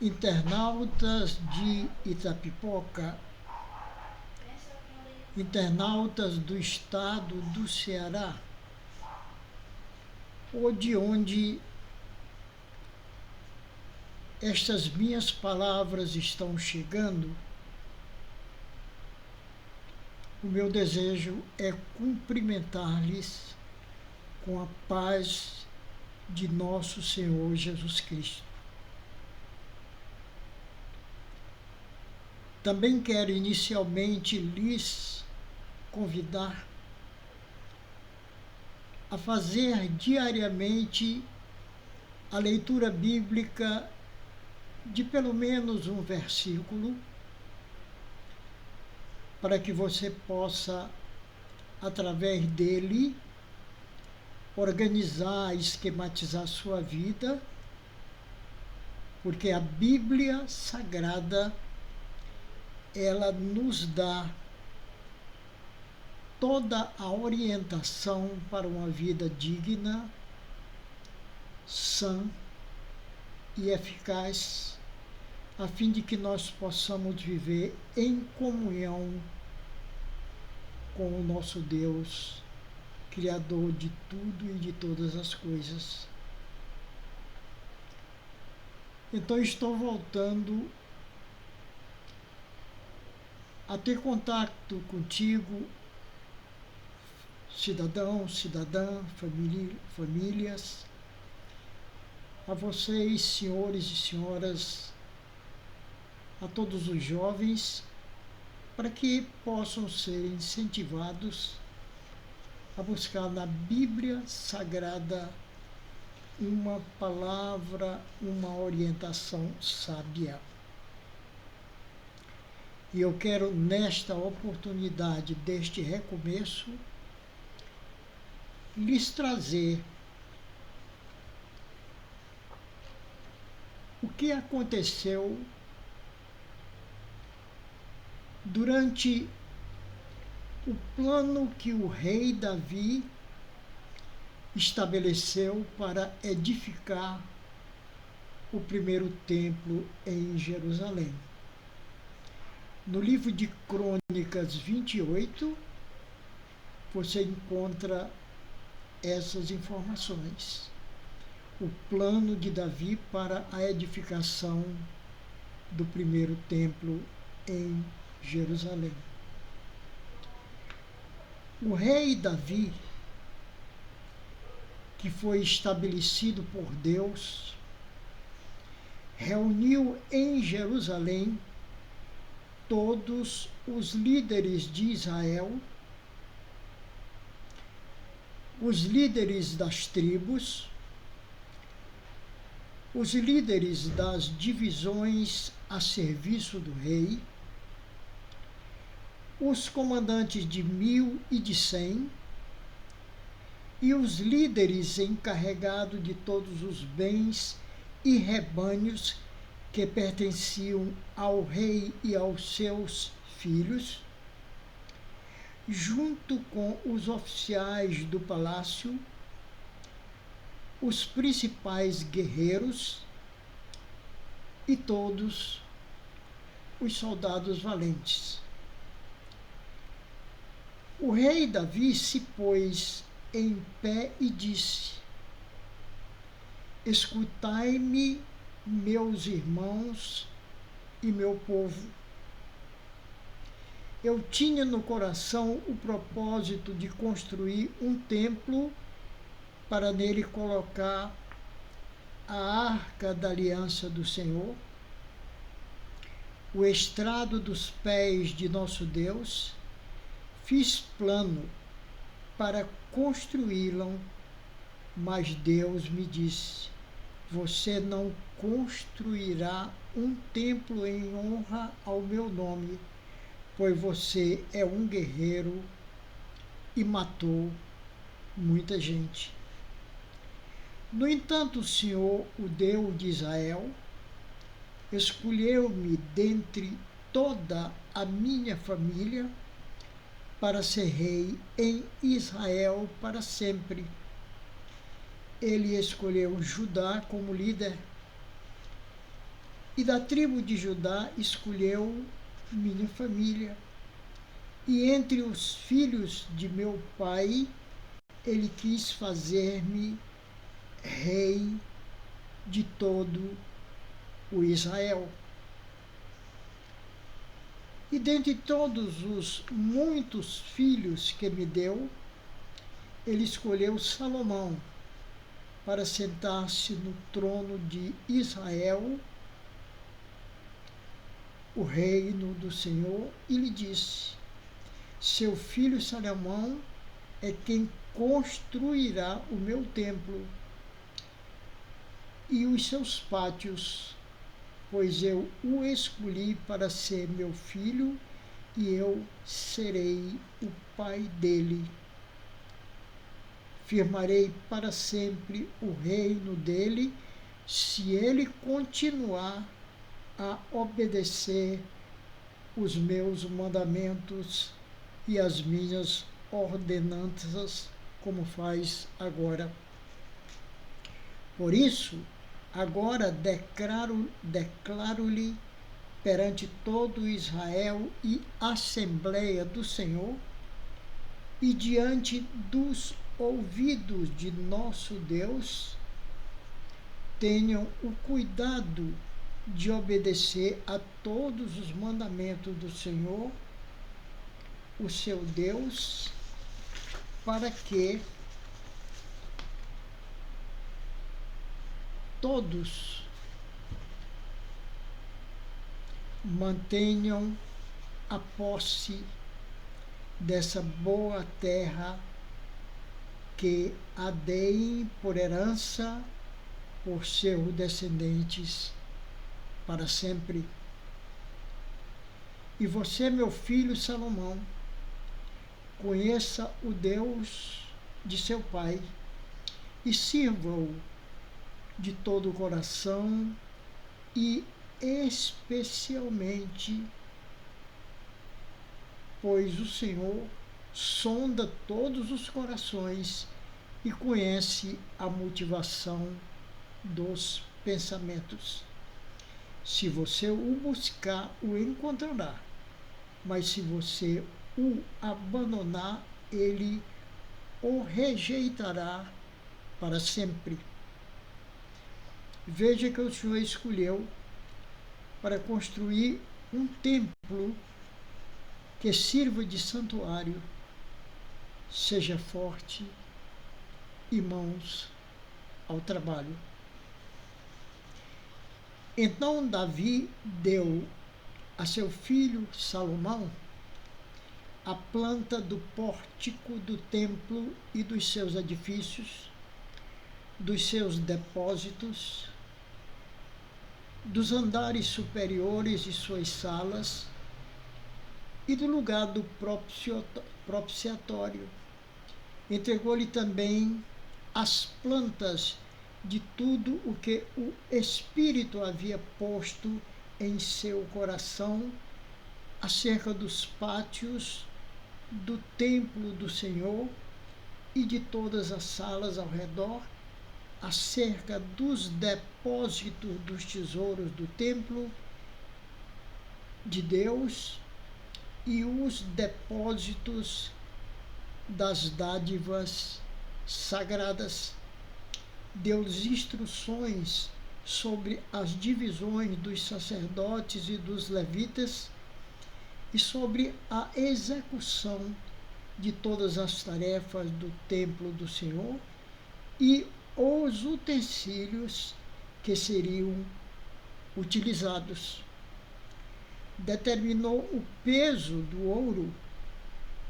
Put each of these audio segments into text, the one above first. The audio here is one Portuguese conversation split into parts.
Internautas de Itapipoca, internautas do estado do Ceará, ou de onde estas minhas palavras estão chegando, o meu desejo é cumprimentar-lhes com a paz de nosso Senhor Jesus Cristo. Também quero inicialmente lhes convidar a fazer diariamente a leitura bíblica de pelo menos um versículo, para que você possa, através dele, organizar, esquematizar sua vida, porque a Bíblia Sagrada, ela nos dá toda a orientação para uma vida digna, sã e eficaz, a fim de que nós possamos viver em comunhão com o nosso Deus, Criador de tudo e de todas as coisas. Então estou voltando a ter contato contigo, cidadão, cidadã, famílias, a vocês, senhores e senhoras, a todos os jovens, para que possam ser incentivados a buscar na Bíblia Sagrada uma palavra, uma orientação sábia. E eu quero, nesta oportunidade deste recomeço, lhes trazer o que aconteceu durante o plano que o rei Davi estabeleceu para edificar o primeiro templo em Jerusalém. No livro de Crônicas 28, você encontra essas informações. O plano de Davi para a edificação do primeiro templo em Jerusalém. O rei Davi, que foi estabelecido por Deus, reuniu em Jerusalém todos os líderes de Israel, os líderes das tribos, os líderes das divisões a serviço do rei, os comandantes de 1000 e de 100, e os líderes encarregados de todos os bens e rebanhos que pertenciam ao rei e aos seus filhos, junto com os oficiais do palácio, os principais guerreiros e todos os soldados valentes. O rei Davi se pôs em pé e disse: escutai-me, meus irmãos e meu povo. Eu tinha no coração o propósito de construir um templo para nele colocar a arca da aliança do Senhor, o estrado dos pés de nosso Deus. Fiz plano para construí-la, mas Deus me disse: você não construirá um templo em honra ao meu nome, pois você é um guerreiro e matou muita gente. No entanto, o Senhor, o Deus de Israel, escolheu-me dentre toda a minha família para ser rei em Israel para sempre. Ele escolheu Judá como líder E da tribo de Judá escolheu minha família. E entre os filhos de meu pai, ele quis fazer-me rei de todo o Israel. E dentre todos os muitos filhos que me deu, ele escolheu Salomão para sentar-se no trono de Israel, o reino do Senhor, e lhe disse: seu filho Salomão é quem construirá o meu templo e os seus pátios, pois eu o escolhi para ser meu filho e eu serei o pai dele. Firmarei para sempre o reino dele, se ele continuar a obedecer os meus mandamentos e as minhas ordenanças, como faz agora. Por isso, agora declaro-lhe perante todo Israel e Assembleia do Senhor, e diante dos ouvidos de nosso Deus, tenham o cuidado de obedecer a todos os mandamentos do Senhor, o seu Deus, para que todos mantenham a posse dessa boa terra que a deem por herança por seus descendentes para sempre. E você, meu filho Salomão, conheça o Deus de seu pai e sirva-o de todo o coração e especialmente, pois o Senhor sonda todos os corações e conhece a motivação dos pensamentos. Se você o buscar, o encontrará, mas se você o abandonar, ele o rejeitará para sempre. Veja que o Senhor escolheu para construir um templo que sirva de santuário, seja forte e mãos ao trabalho. Então Davi deu a seu filho Salomão a planta do pórtico do templo e dos seus edifícios, dos seus depósitos, dos andares superiores e suas salas, e do lugar do propiciatório. Entregou-lhe também as plantas de tudo o que o Espírito havia posto em seu coração acerca dos pátios do templo do Senhor e de todas as salas ao redor, acerca dos depósitos dos tesouros do templo de Deus e os depósitos das dádivas sagradas. Deu-lhes instruções sobre as divisões dos sacerdotes e dos levitas e sobre a execução de todas as tarefas do templo do Senhor e os utensílios que seriam utilizados. Determinou o peso do ouro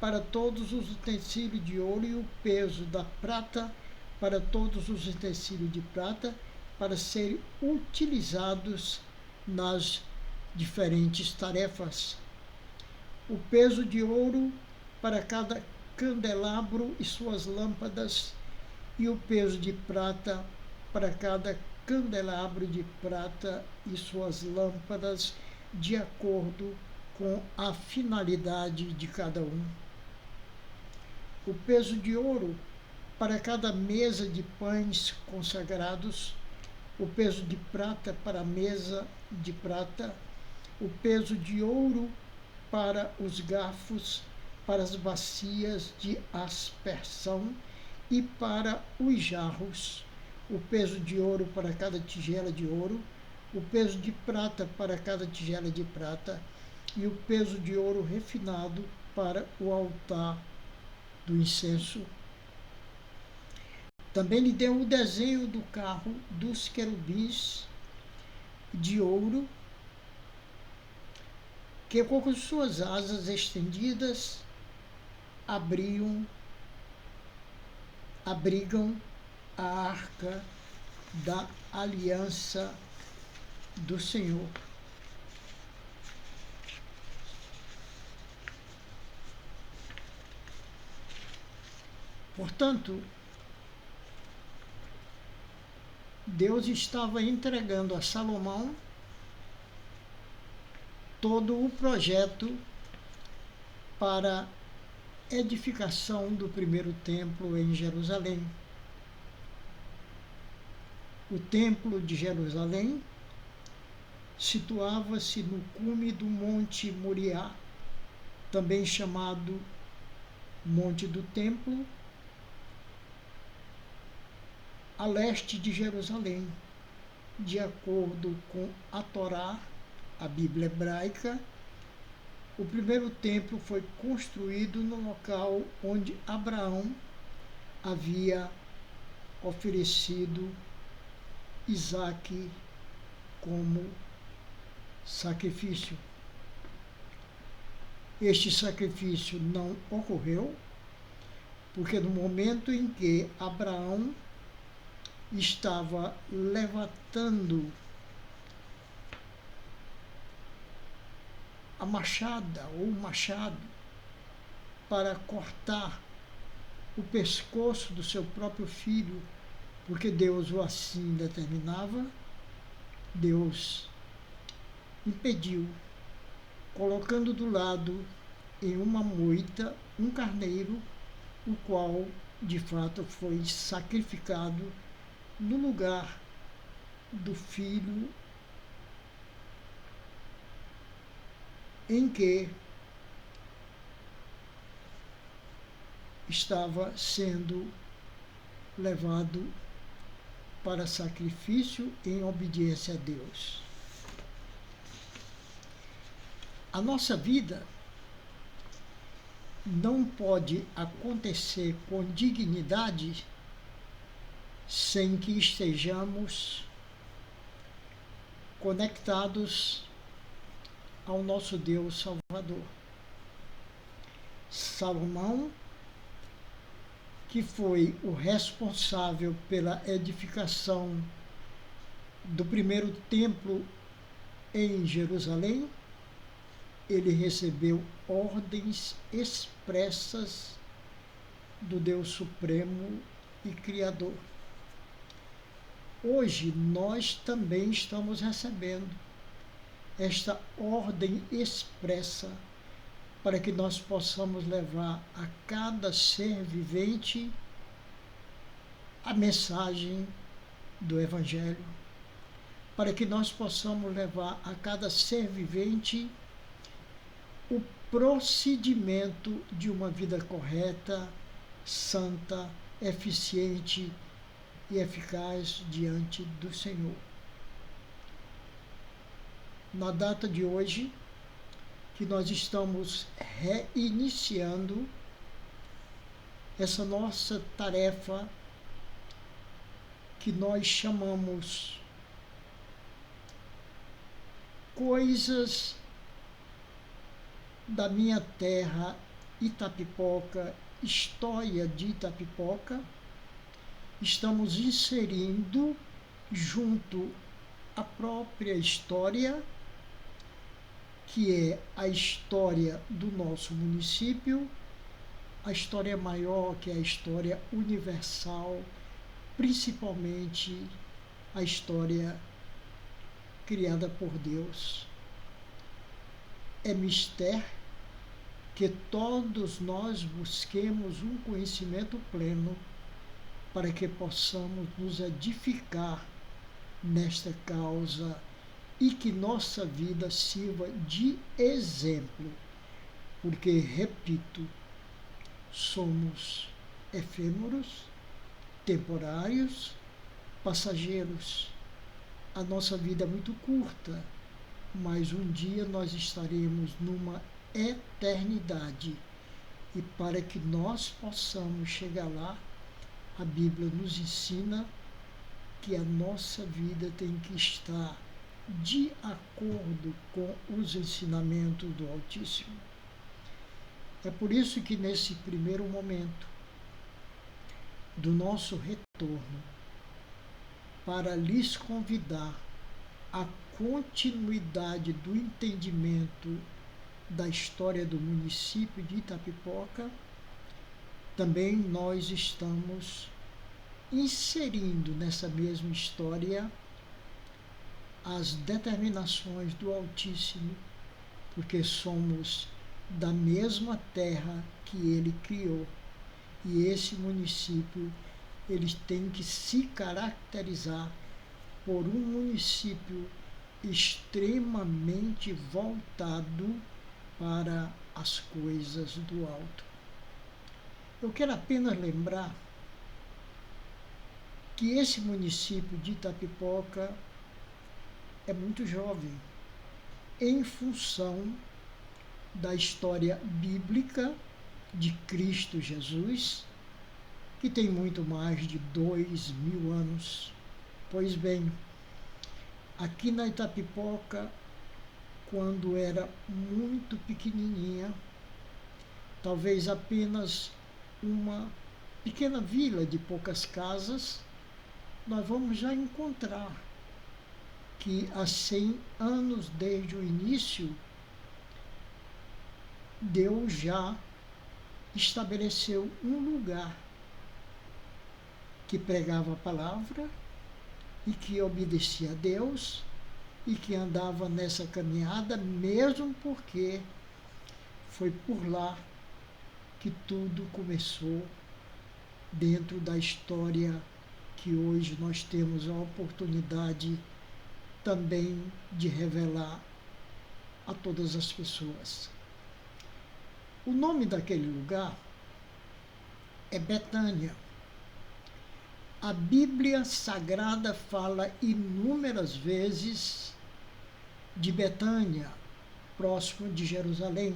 para todos os utensílios de ouro e o peso da prata para todos os utensílios de prata, para serem utilizados nas diferentes tarefas. O peso de ouro para cada candelabro e suas lâmpadas, e o peso de prata para cada candelabro de prata e suas lâmpadas, de acordo com a finalidade de cada um. O peso de ouro para cada mesa de pães consagrados, o peso de prata para a mesa de prata, o peso de ouro para os garfos, para as bacias de aspersão e para os jarros, o peso de ouro para cada tigela de ouro, o peso de prata para cada tigela de prata e o peso de ouro refinado para o altar do incenso. Também lhe deu o desenho do carro dos querubins de ouro, que com suas asas estendidas abrigam a arca da aliança do Senhor. Portanto, Deus estava entregando a Salomão todo o projeto para edificação do primeiro templo em Jerusalém. O templo de Jerusalém situava-se no cume do Monte Moriá, também chamado Monte do Templo, a leste de Jerusalém. De acordo com a Torá, a Bíblia hebraica, o primeiro templo foi construído no local onde Abraão havia oferecido Isaque como sacrifício. Este sacrifício não ocorreu, porque no momento em que Abraão estava levantando a machada ou machado para cortar o pescoço do seu próprio filho, porque Deus o assim determinava, Deus impediu, colocando do lado em uma moita um carneiro, o qual de fato foi sacrificado no lugar do filho em que estava sendo levado para sacrifício em obediência a Deus. A nossa vida não pode acontecer com dignidade sem que estejamos conectados ao nosso Deus Salvador. Salomão, que foi o responsável pela edificação do primeiro templo em Jerusalém, ele recebeu ordens expressas do Deus Supremo e Criador. Hoje nós também estamos recebendo esta ordem expressa para que nós possamos levar a cada ser vivente a mensagem do Evangelho, para que nós possamos levar a cada ser vivente o procedimento de uma vida correta, santa, eficiente e eficaz diante do Senhor. Na data de hoje, que nós estamos reiniciando essa nossa tarefa que nós chamamos Coisas da Minha Terra Itapipoca, História de Itapipoca, estamos inserindo junto à própria história, que é a história do nosso município, a história maior, que é a história universal, principalmente a história criada por Deus. É mister que todos nós busquemos um conhecimento pleno para que possamos nos edificar nesta causa e que nossa vida sirva de exemplo, porque, repito, somos efêmeros, temporários, passageiros. A nossa vida é muito curta, mas um dia nós estaremos numa eternidade. E para que nós possamos chegar lá, a Bíblia nos ensina que a nossa vida tem que estar de acordo com os ensinamentos do Altíssimo. É por isso que nesse primeiro momento do nosso retorno, para lhes convidar à continuidade do entendimento da história do município de Itapipoca, também nós estamos inserindo nessa mesma história as determinações do Altíssimo, porque somos da mesma terra que ele criou. E esse município, ele tem que se caracterizar por um município extremamente voltado para as coisas do alto. Eu quero apenas lembrar que esse município de Itapipoca é muito jovem, em função da história bíblica de Cristo Jesus, que tem muito mais de 2000 anos. Pois bem, aqui na Itapipoca, quando era muito pequenininha, talvez apenas uma pequena vila de poucas casas, nós vamos já encontrar que há 100 anos desde o início, Deus já estabeleceu um lugar que pregava a palavra e que obedecia a Deus e que andava nessa caminhada, mesmo porque foi por lá que tudo começou dentro da história que hoje nós temos a oportunidade também de revelar a todas as pessoas. O nome daquele lugar é Betânia. A Bíblia Sagrada fala inúmeras vezes de Betânia, próximo de Jerusalém.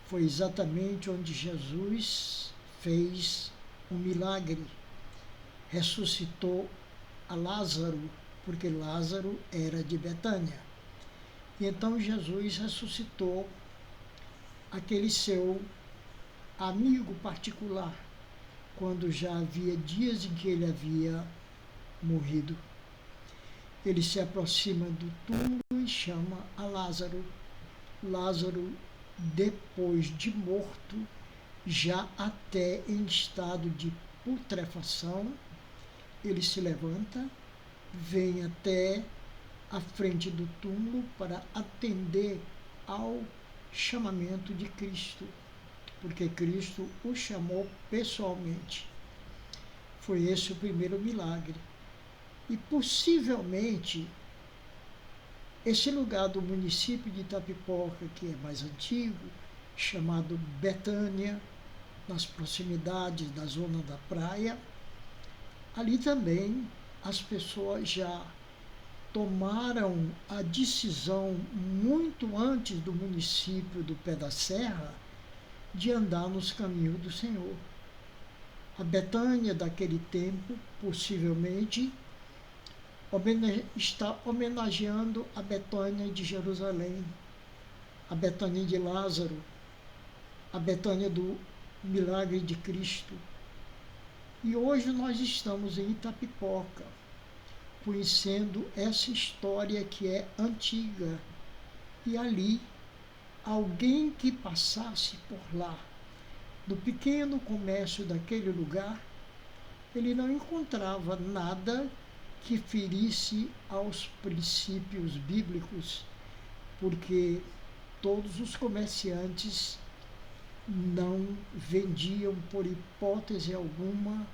Foi exatamente onde Jesus fez um milagre. Ressuscitou a Lázaro, porque Lázaro era de Betânia. E então Jesus ressuscitou aquele seu amigo particular, quando já havia dias em que ele havia morrido. Ele se aproxima do túmulo e chama a Lázaro. Lázaro, depois de morto, já até em estado de putrefação, ele se levanta, vem até a frente do túmulo para atender ao chamamento de Cristo, porque Cristo o chamou pessoalmente. Foi esse o primeiro milagre. E possivelmente esse lugar do município de Itapipoca, que é mais antigo, chamado Betânia, nas proximidades da zona da praia, ali também as pessoas já tomaram a decisão, muito antes do município do Pé da Serra, de andar nos caminhos do Senhor. A Betânia daquele tempo, possivelmente, está homenageando a Betânia de Jerusalém, a Betânia de Lázaro, a Betânia do milagre de Cristo. E hoje nós estamos em Itapipoca, conhecendo essa história que é antiga. E ali, alguém que passasse por lá, no pequeno comércio daquele lugar, ele não encontrava nada que ferisse aos princípios bíblicos, porque todos os comerciantes não vendiam, por hipótese alguma,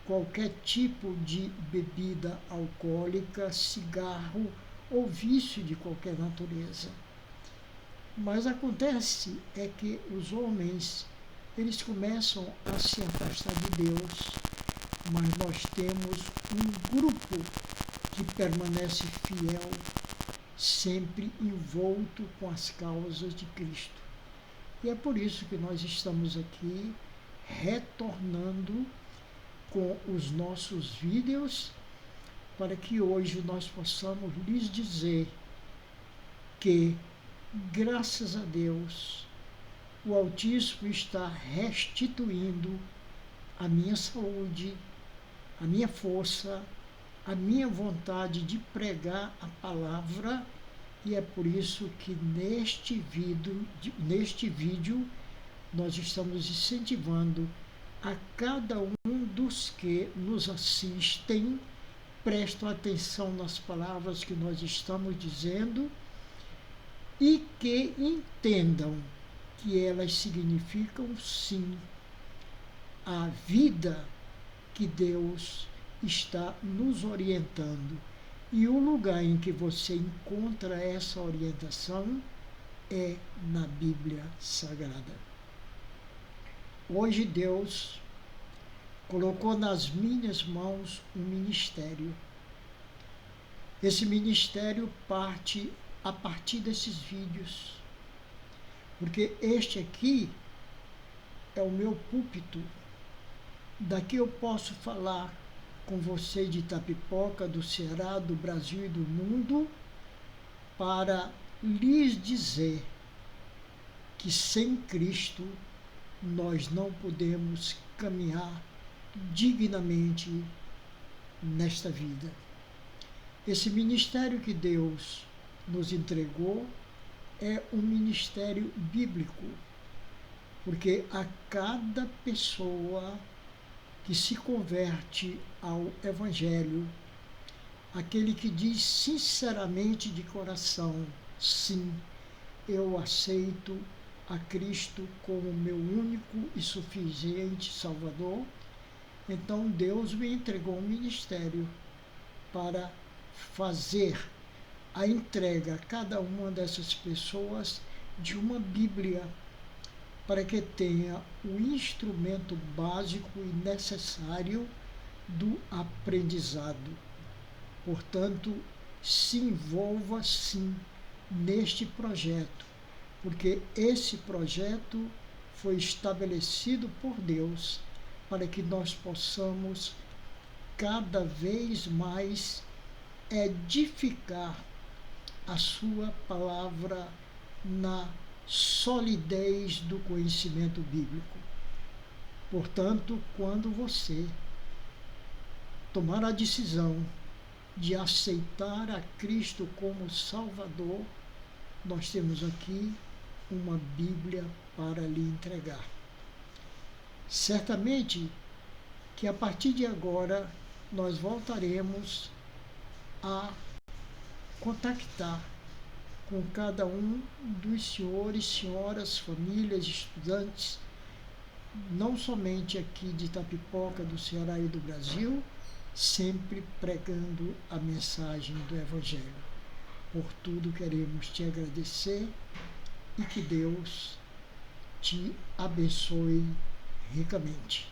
qualquer tipo de bebida alcoólica, cigarro ou vício de qualquer natureza. Mas acontece é que os homens, eles começam a se afastar de Deus, mas nós temos um grupo que permanece fiel, sempre envolto com as causas de Cristo. E é por isso que nós estamos aqui retornando com os nossos vídeos, para que hoje nós possamos lhes dizer que, graças a Deus, o Altíssimo está restituindo a minha saúde, a minha força, a minha vontade de pregar a palavra, e é por isso que neste vídeo nós estamos incentivando a cada um dos que nos assistem, prestam atenção nas palavras que nós estamos dizendo e que entendam que elas significam, sim, a vida que Deus está nos orientando. E o lugar em que você encontra essa orientação é na Bíblia Sagrada. Hoje Deus colocou nas minhas mãos um ministério. Esse ministério parte a partir desses vídeos, porque este aqui é o meu púlpito. Daqui eu posso falar com você de Itapipoca, do Ceará, do Brasil e do mundo, para lhes dizer que sem Cristo nós não podemos caminhar dignamente nesta vida. Esse ministério que Deus nos entregou é um ministério bíblico, porque a cada pessoa que se converte ao Evangelho, aquele que diz sinceramente de coração, sim, eu aceito a Cristo como meu único e suficiente Salvador, então Deus me entregou um ministério para fazer a entrega a cada uma dessas pessoas de uma Bíblia, para que tenha o instrumento básico e necessário do aprendizado. Portanto, se envolva sim neste projeto, porque esse projeto foi estabelecido por Deus para que nós possamos cada vez mais edificar a sua palavra na solidez do conhecimento bíblico. Portanto, quando você tomar a decisão de aceitar a Cristo como Salvador, nós temos aqui uma Bíblia para lhe entregar. Certamente que a partir de agora nós voltaremos a contactar com cada um dos senhores, senhoras, famílias, estudantes, não somente aqui de Itapipoca, do Ceará e do Brasil, sempre pregando a mensagem do Evangelho. Por tudo queremos te agradecer e que Deus te abençoe ricamente.